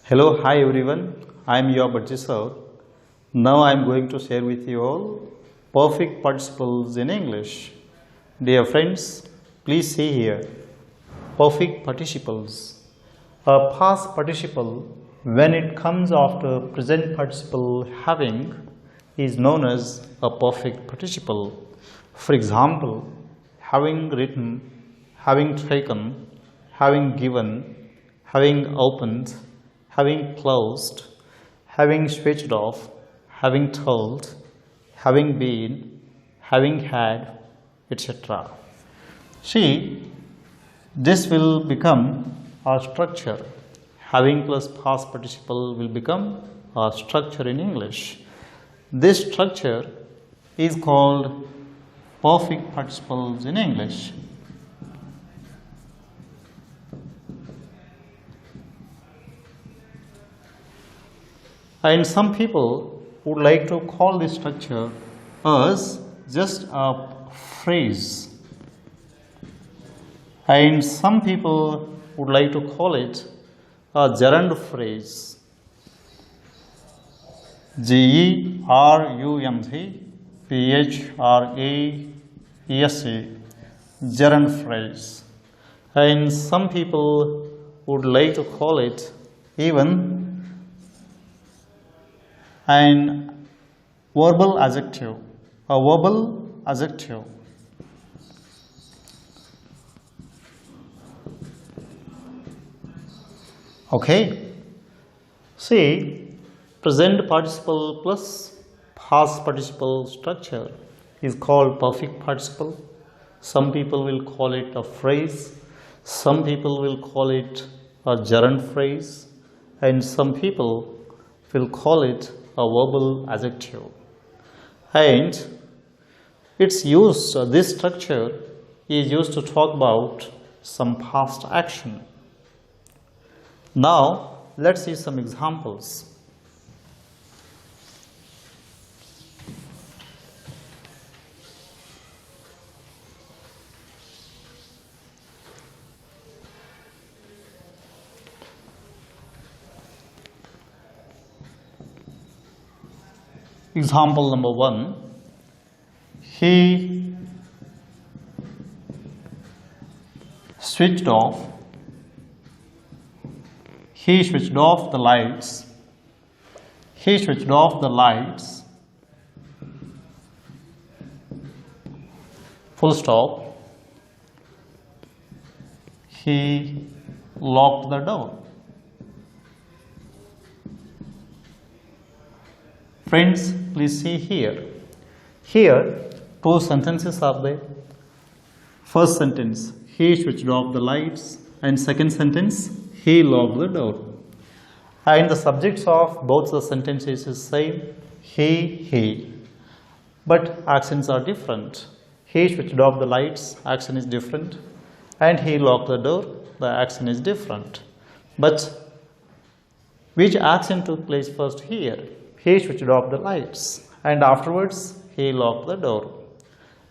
Hello, hi everyone. I am your Badachi. Now I am going to share with you all perfect participles in English. Dear friends, please see here. Perfect participles. A past participle, when it comes after present participle having, is known as a perfect participle. For example, having written, having taken, having given, having opened, having closed, having switched off, having told, having been, having had, etc. See, this will become a structure. Having plus past participle will become a structure in English. This structure is called perfect participles in English. And some people would like to call this structure as just a phrase. And some people would like to call it a gerund phrase. Gerund phrase, gerund phrase. And some people would like to call it even an verbal adjective, a verbal adjective. Okay, see, present participle plus past participle structure is called perfect participle. Some people will call it a phrase, some people will call it a gerund phrase, and some people will call it a verbal adjective. And its use, this structure is used to talk about some past action. Now, let's see some examples. Example number 1, he switched off the lights. He switched off the lights. Full stop. He locked the door. Friends, please see here. Here, two sentences are there. First sentence, he switched off the lights, and second sentence, he locked the door. And the subjects of both the sentences is same, he. But actions are different. He switched off the lights, action is different. And he locked the door, the action is different. But which action took place first here? He switched off the lights, and afterwards he locked the door.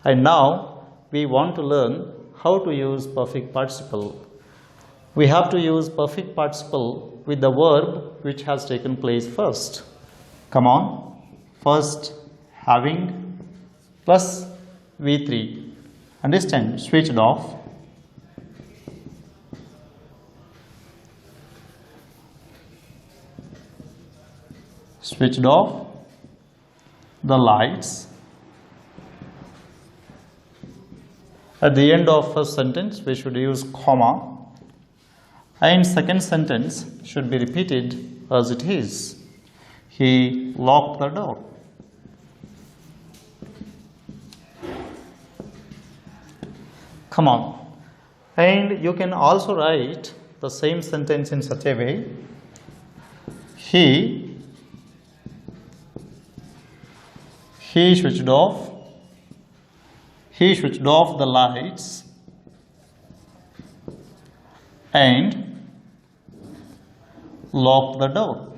And now we want to learn how to use perfect participle. We have to use perfect participle with the verb which has taken place first. Come on, first having plus V3. Understand? Switched off. Switched off the lights. At the end of first sentence, we should use comma, and second sentence should be repeated as it is. He locked the door. Come on. And you can also write the same sentence in such a way. He switched off the lights and locked the door.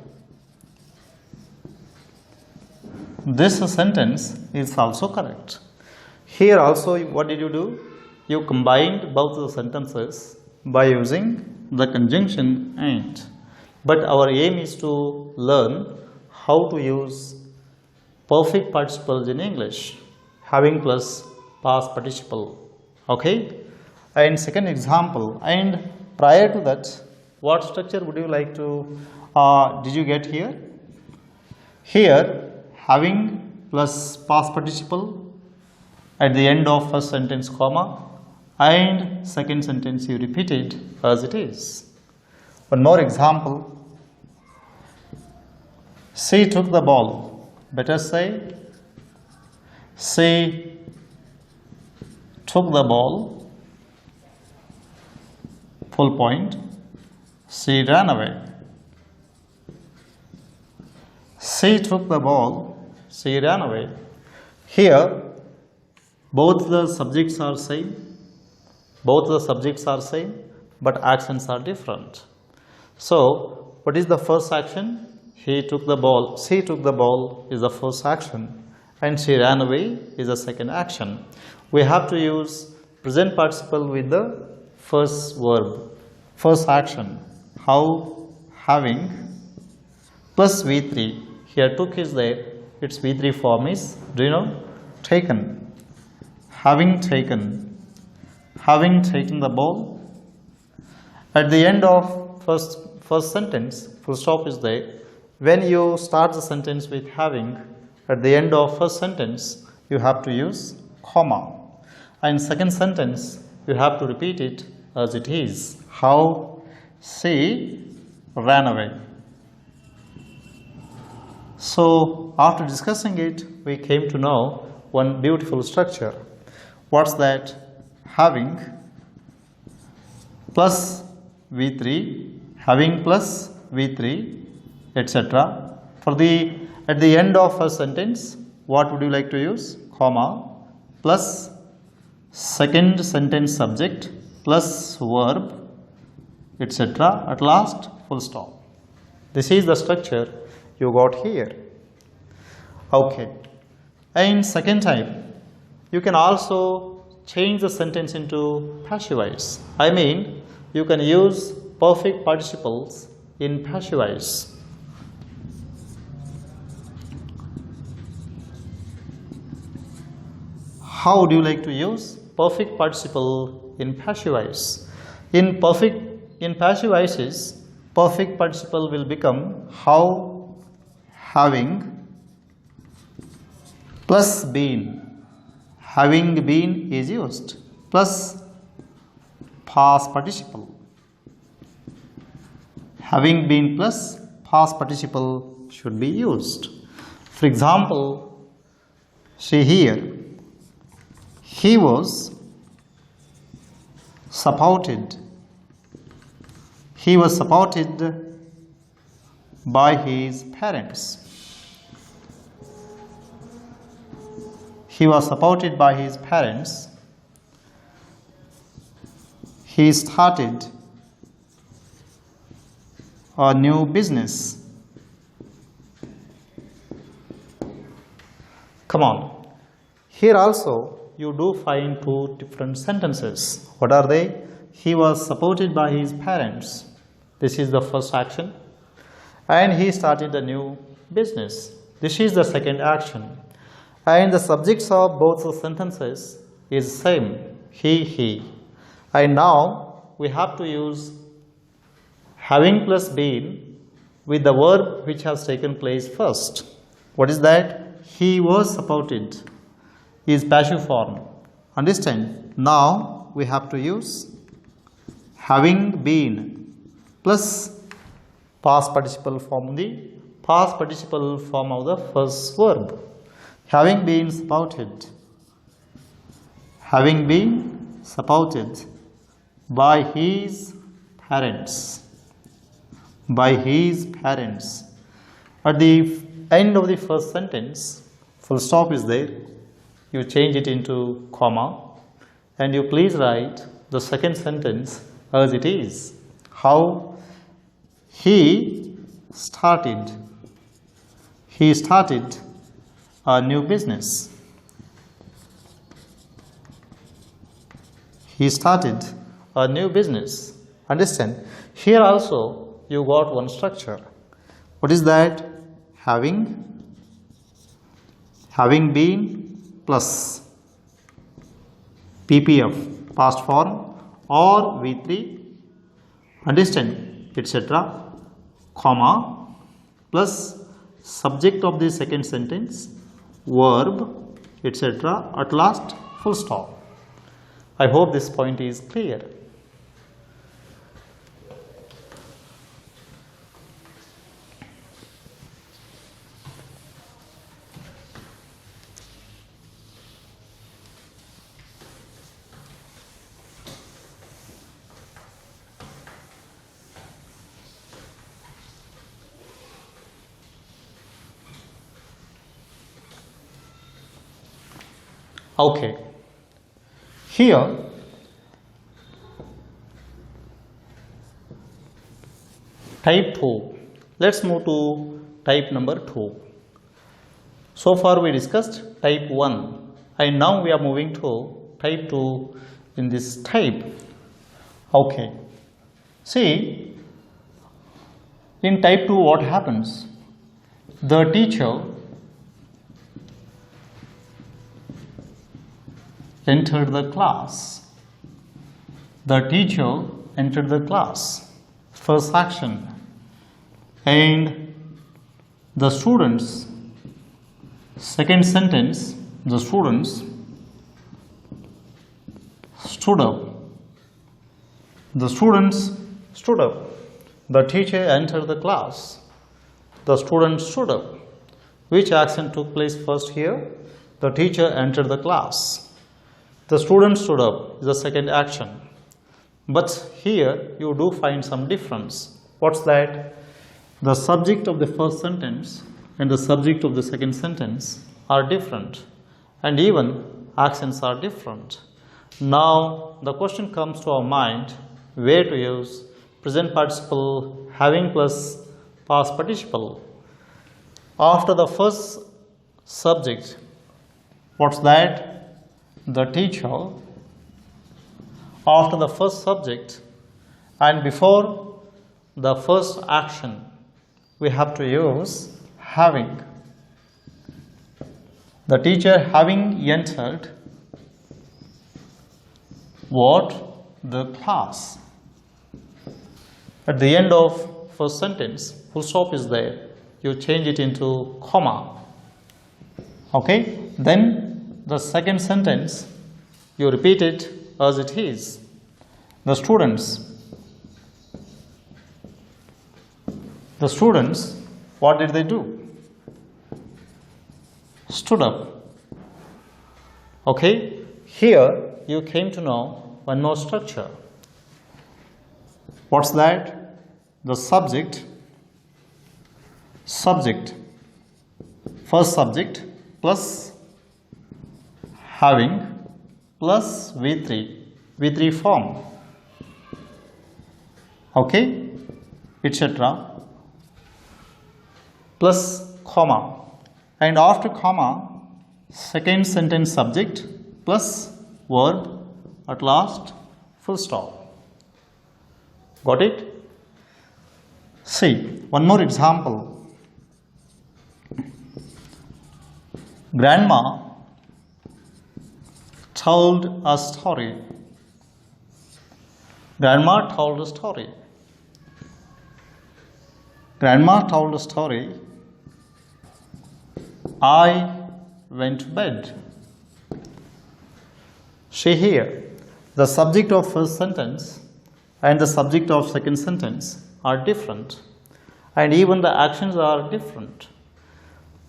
This sentence is also correct. Here also, what did you do? You combined both the sentences by using the conjunction and. but our aim is to learn how to use perfect participles in English, having plus past participle. Okay? And second example, and prior to that, what structure would you like to, did you get here? Here, having plus past participle at the end of first sentence, comma, and second sentence you repeat it as it is. One more example. She took the ball. Better say, she took the ball. Full point. She ran away. She took the ball. She ran away. Here, both the subjects are same. Both the subjects are same, but actions are different. So, what is the first action? He took the ball. She took the ball is the first action, and she ran away is the second action. We have to use present participle with the first verb, first action. How? Having plus V3. Here took is there. Its V3 form is, do you know? Taken. Having taken. Having taken the ball. At the end of first sentence, full stop is there. When you start the sentence with having, at the end of first sentence, you have to use comma. And second sentence, you have to repeat it as it is. How? She ran away. So, after discussing it, we came to know one beautiful structure. What's that? Having plus V3, having plus V3, etc. At the end of a sentence, what would you like to use? Comma plus second sentence subject plus verb, etc. At last, full stop. This is the structure you got here. Okay. And second type, you can also change the sentence into passive voice. I mean, you can use perfect participles in passive voice. How would you like to use perfect participle in passive voice? In passive voices, perfect participle will become how, having plus been. Having been is used plus past participle. Having been plus past participle should be used. For example, see here, he was supported. He was supported by his parents. He was supported by his parents. He started a new business. Come on. Here also you do find two different sentences. What are they? He was supported by his parents. This is the first action. And he started a new business. This is the second action. And the subjects of both the sentences is same, he. And now we have to use having plus been with the verb which has taken place first. What is that? He was supported is passive form. Understand? Now we have to use having been plus past participle form, the past participle form of the first verb. Having been supported. Having been supported by his parents. By his parents. At the end of the first sentence, full stop is there. You change it into comma and you please write the second sentence as it is. How? He started a new business. He started a new business. Understand? Here also you got one structure. What is that? Having been plus PPF, past form, or V3, understand, etc., comma, plus subject of the second sentence, verb, etc., at last full stop. I hope this point is clear. Okay, here type 2. Let's move to type number 2. So far we discussed type 1 and now we are moving to type 2 in this type. Okay, see, in type 2 what happens? The teacher entered the class. The teacher entered the class. First action. And the students, second sentence, the students stood up. The students stood up. The teacher entered the class. The students stood up. Which action took place first here? The teacher entered the class. The student stood up is the second action. But here you do find some difference. What's that? The subject of the first sentence and the subject of the second sentence are different, and even actions are different. Now the question comes to our mind where to use present participle having plus past participle. After the first subject, what's that? The teacher. After the first subject and before the first action, we have to use having. The teacher having entered what? The class. At the end of first sentence, full stop is there. You change it into comma. Okay? Then the second sentence, you repeat it as it is. The students, what did they do? Stood up. Okay, here you came to know one more structure. What's that? The subject, first subject plus having plus V3 form, okay, etc., plus comma, and after comma second sentence subject plus verb, at last full stop. Got it? See, one more example. Grandma told a story. Grandma told a story. Grandma told a story. I went to bed. See here, the subject of first sentence and the subject of second sentence are different, and even the actions are different.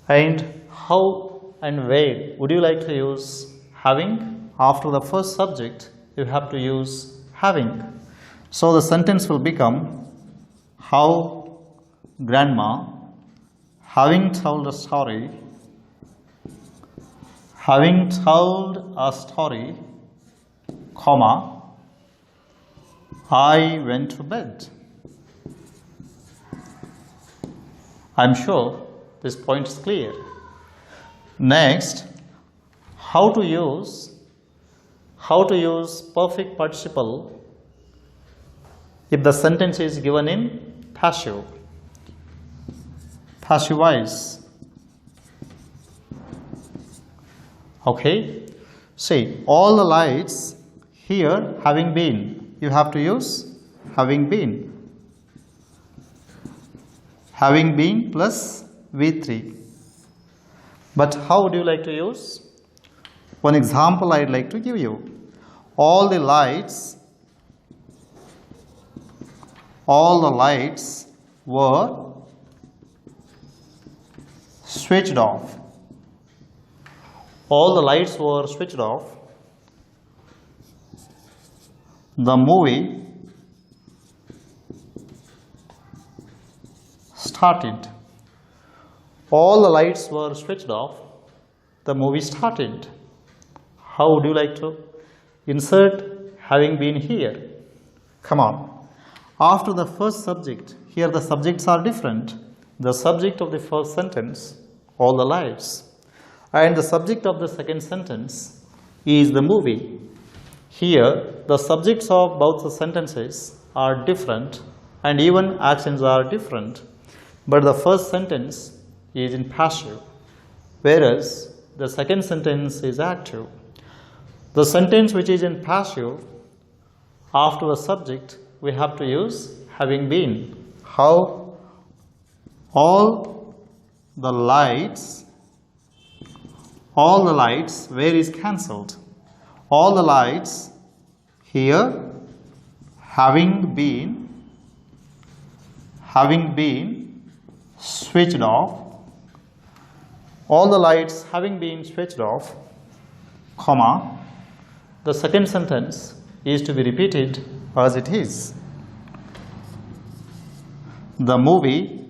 And how and where would you like to use having? After the first subject, you have to use having. So the sentence will become, how grandma, having told a story, comma, I went to bed. I'm sure this point is clear. Next, how to use perfect participle if the sentence is given in passive. Passivize. Okay. See, all the lights here having been. You have to use having been. Having been plus V3. But how would you like to use? One example I'd like to give you. All the lights were switched off. All the lights were switched off. The movie started. All the lights were switched off. The movie started. How would you like to insert having been here? Come on. After the first subject, here the subjects are different. The subject of the first sentence, all the lights. And the subject of the second sentence is the movie. Here, the subjects of both the sentences are different and even actions are different. But the first sentence is in passive, whereas the second sentence is active. The sentence which is in passive, after the subject, we have to use having been. How? All the lights, where is cancelled? All the lights here having been switched off. All the lights having been switched off, comma, the second sentence is to be repeated as it is. The movie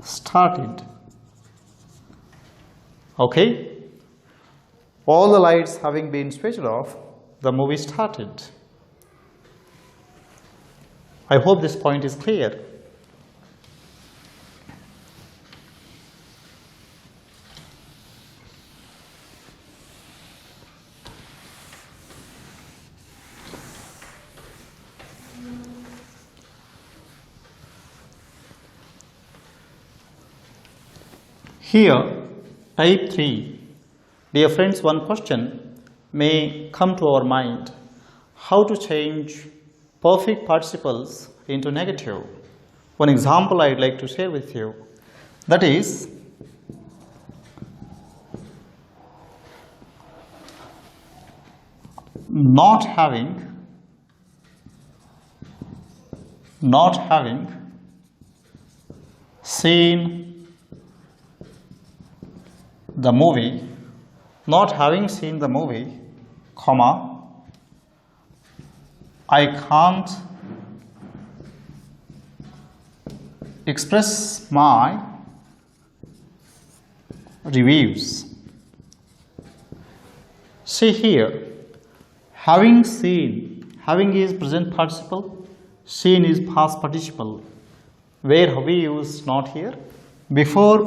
started. Okay? All the lights having been switched off, the movie started. I hope this point is clear. Here, type 3. Dear friends, one question may come to our mind. How to change perfect participles into negative? One example I'd like to share with you. That is, not having seen the movie, comma, I can't express my reviews. See here, having seen, having is present participle, seen is past participle. Where have we used not here? Before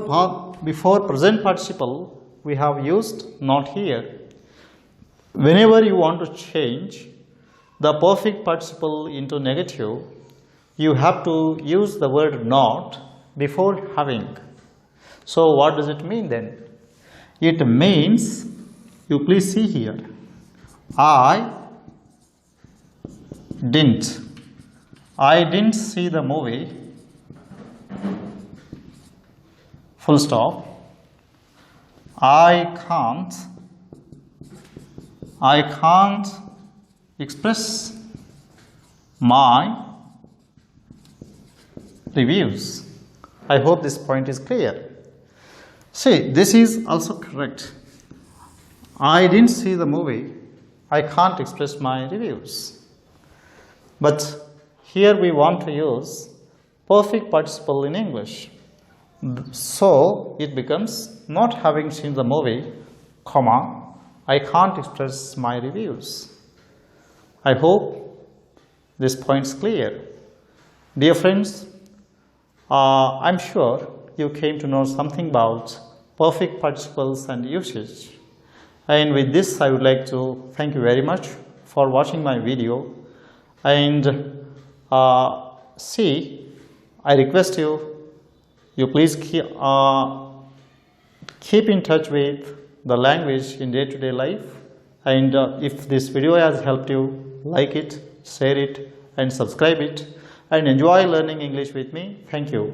present participle, we have used not here. Whenever you want to change the perfect participle into negative, you have to use the word not before having. So what does it mean then? It means, you please see here, I didn't see the movie, full stop. I can't express my reviews. I hope this point is clear. See, this is also correct. I didn't see the movie. I can't express my reviews. But here we want to use perfect participle in English. So it becomes not having seen the movie, comma, I can't express my reviews. I hope this point is clear. Dear friends, I'm sure you came to know something about perfect participles and usage. And with this, I would like to thank you very much for watching my video. And see, I request you please keep in touch with the language in day-to-day life, and if this video has helped you, like it, share it and subscribe it, and enjoy learning English with me. Thank you.